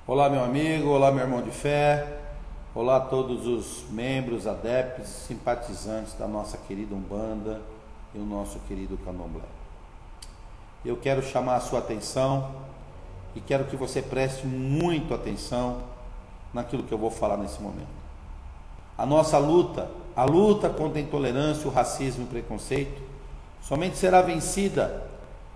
Olá, meu amigo, olá, meu irmão de fé, olá a todos os membros, adeptos e simpatizantes da nossa querida Umbanda e o nosso querido Candomblé. Eu quero chamar a sua atenção e quero que você preste muito atenção naquilo que eu vou falar nesse momento. A nossa luta, a luta contra a intolerância, o racismo e o preconceito, somente será vencida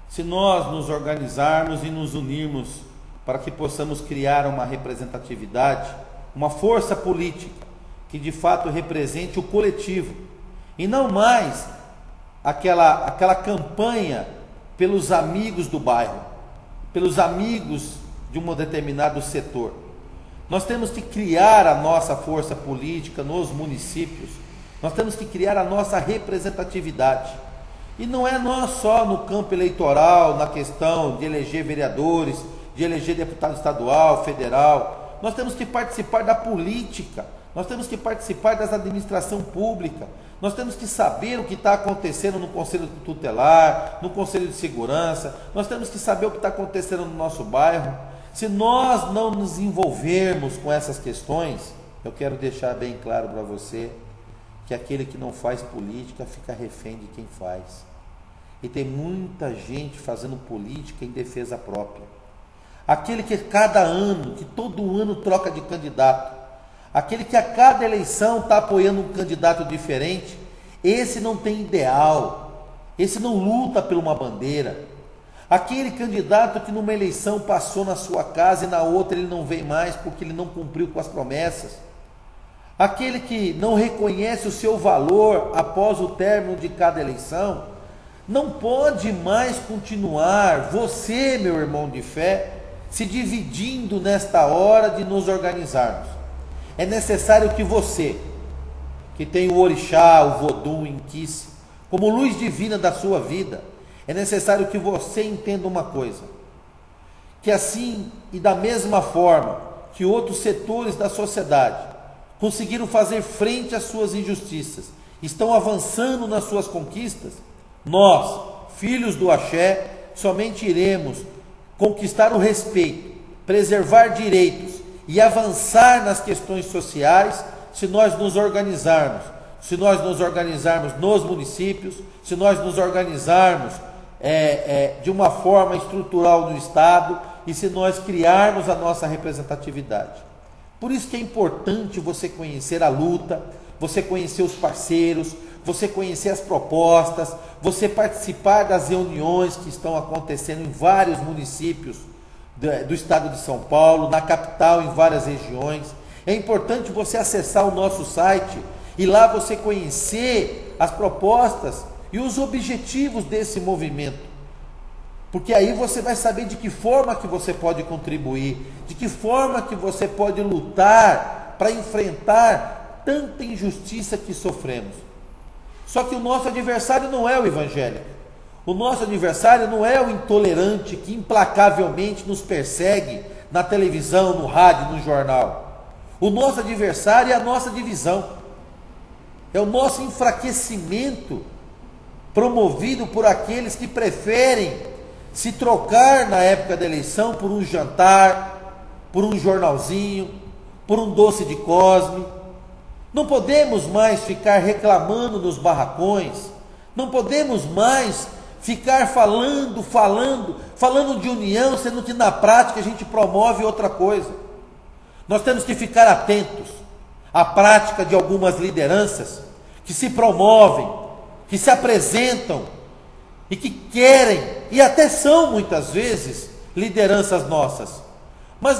se nós nos organizarmos e nos unirmos para que possamos criar uma representatividade, uma força política que de fato represente o coletivo e não mais aquela campanha pelos amigos do bairro, pelos amigos de um determinado setor. Nós temos que criar a nossa força política nos municípios, nós temos que criar a nossa representatividade. E não é nós só no campo eleitoral, na questão de eleger vereadores, de eleger deputado estadual, federal. Nós temos que participar da política, nós temos que participar da administração pública, nós temos que saber o que está acontecendo no Conselho Tutelar, no Conselho de Segurança, nós temos que saber o que está acontecendo no nosso bairro. Se nós não nos envolvermos com essas questões, eu quero deixar bem claro para você que aquele que não faz política fica refém de quem faz. E tem muita gente fazendo política em defesa própria. Aquele que cada ano, que todo ano troca de candidato, aquele que a cada eleição está apoiando um candidato diferente, esse não tem ideal, esse não luta por uma bandeira. Aquele candidato que numa eleição passou na sua casa e na outra ele não vem mais porque ele não cumpriu com as promessas. Aquele que não reconhece o seu valor após o término de cada eleição, não pode mais continuar, você, meu irmão de fé, se dividindo nesta hora de nos organizarmos. É necessário que você, que tem o orixá, o vodum, o inquice, como luz divina da sua vida, é necessário que você entenda uma coisa, que assim e da mesma forma que outros setores da sociedade conseguiram fazer frente às suas injustiças, estão avançando nas suas conquistas, nós, filhos do axé, somente iremos conquistar o respeito, preservar direitos e avançar nas questões sociais se nós nos organizarmos, nos municípios, se nós nos organizarmos de uma forma estrutural no Estado e se nós criarmos a nossa representatividade. Por isso que é importante você conhecer a luta, você conhecer os parceiros, você conhecer as propostas, você participar das reuniões que estão acontecendo em vários municípios do estado de São Paulo, na capital, em várias regiões. É importante você acessar o nosso site e lá você conhecer as propostas e os objetivos desse movimento. Porque aí você vai saber de que forma que você pode contribuir, de que forma que você pode lutar para enfrentar tanta injustiça que sofremos. Só que o nosso adversário não é o evangélico. O nosso adversário não é o intolerante que implacavelmente nos persegue na televisão, no rádio, no jornal. O nosso adversário é a nossa divisão. É o nosso enfraquecimento promovido por aqueles que preferem se trocar na época da eleição por um jantar, por um jornalzinho, por um doce de Cosme. Não podemos mais ficar reclamando nos barracões, não podemos mais ficar falando de união, sendo que na prática a gente promove outra coisa. Nós temos que ficar atentos à prática de algumas lideranças que se promovem, que se apresentam e que querem, e até são muitas vezes lideranças nossas, mas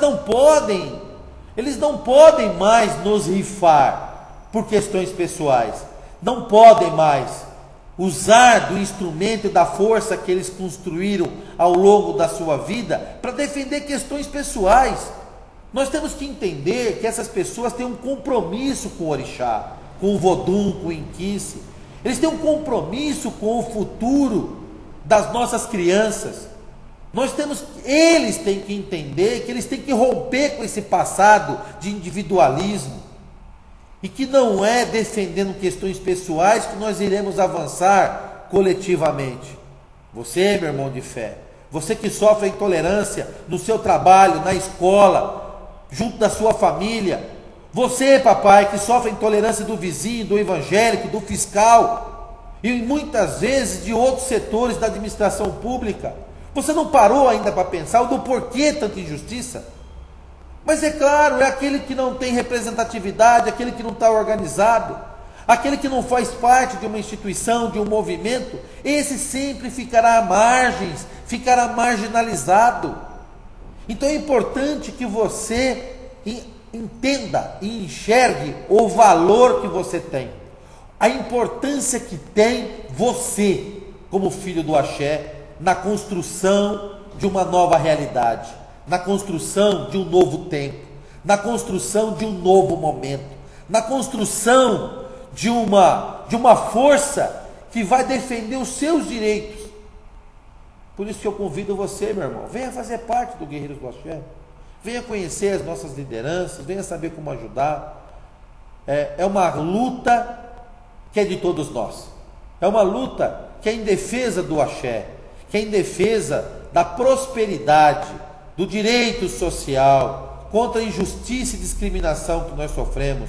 eles não podem mais nos rifar por questões pessoais, não podem mais usar do instrumento e da força que eles construíram ao longo da sua vida para defender questões pessoais. Nós temos que entender que essas pessoas têm um compromisso com o orixá, com o vodum, com o inquice. Eles têm um compromisso com o futuro das nossas crianças. Eles têm que entender que eles têm que romper com esse passado de individualismo. E que não é defendendo questões pessoais que nós iremos avançar coletivamente. Você, meu irmão de fé, você que sofre a intolerância no seu trabalho, na escola, junto da sua família. Você, papai, que sofre a intolerância do vizinho, do evangélico, do fiscal e muitas vezes de outros setores da administração pública. Você não parou ainda para pensar do porquê tanta injustiça? Mas é claro, é aquele que não tem representatividade, aquele que não está organizado, aquele que não faz parte de uma instituição, de um movimento, esse sempre ficará à margens, ficará marginalizado. Então é importante que você entenda e enxergue o valor que você tem, a importância que tem você, como filho do axé, na construção de uma nova realidade, na construção de um novo tempo, na construção de um novo momento, na construção de uma força que vai defender os seus direitos. Por isso que eu convido você, meu irmão, venha fazer parte do Guerreiros do Axé, venha conhecer as nossas lideranças, venha saber como ajudar. É uma luta que é de todos nós, é uma luta que é em defesa do axé, que é em defesa da prosperidade, do direito social, contra a injustiça e discriminação que nós sofremos.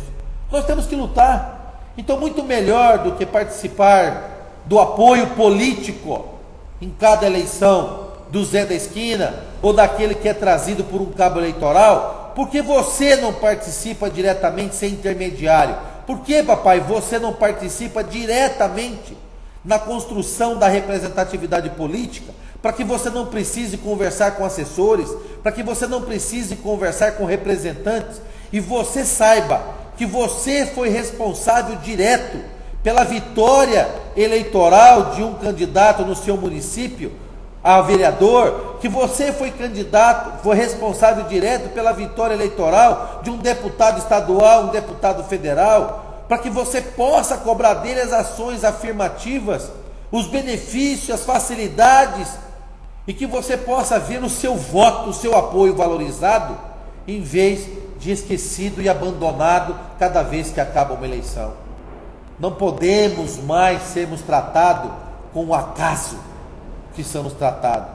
Nós temos que lutar. Então, muito melhor do que participar do apoio político em cada eleição do Zé da Esquina ou daquele que é trazido por um cabo eleitoral, porque você não participa diretamente sem intermediário. Por que, papai, você não participa diretamente na construção da representatividade política, para que você não precise conversar com assessores, para que você não precise conversar com representantes, e você saiba que você foi responsável direto pela vitória eleitoral de um candidato no seu município a vereador, que você foi candidato, foi responsável direto pela vitória eleitoral de um deputado estadual, um deputado federal, para que você possa cobrar dele as ações afirmativas, os benefícios, as facilidades, e que você possa ver no seu voto, o seu apoio valorizado, em vez de esquecido e abandonado cada vez que acaba uma eleição. Não podemos mais sermos tratados com o acaso que somos tratados.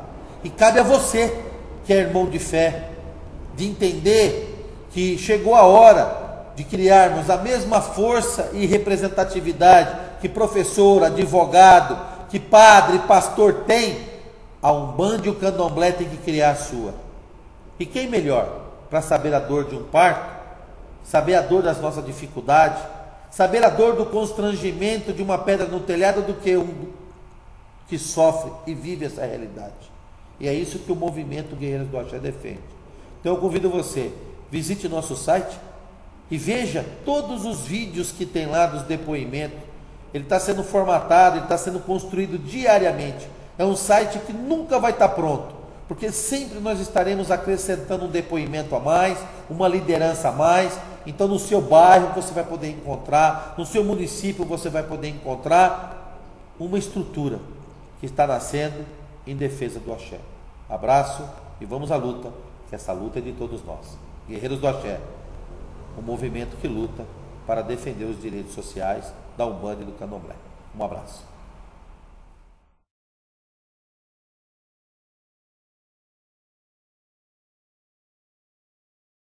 E cabe a você, que é irmão de fé, de entender que chegou a hora de criarmos a mesma força e representatividade que professor, advogado, que padre, pastor tem. A Umbanda e o Candomblé tem que criar a sua. E quem melhor para saber a dor de um parto, saber a dor das nossas dificuldades, saber a dor do constrangimento de uma pedra no telhado do que um que sofre e vive essa realidade. E é isso que o movimento Guerreiros do Axé defende. Então eu convido você, visite nosso site e veja todos os vídeos que tem lá dos depoimentos. Ele está sendo formatado, ele está sendo construído diariamente. É um site que nunca vai estar pronto, porque sempre nós estaremos acrescentando um depoimento a mais, uma liderança a mais. Então no seu bairro você vai poder encontrar, no seu município você vai poder encontrar uma estrutura que está nascendo em defesa do axé. Abraço e vamos à luta, que essa luta é de todos nós. Guerreiros do Axé, um movimento que luta para defender os direitos sociais da Umbanda e do Candomblé. Um abraço.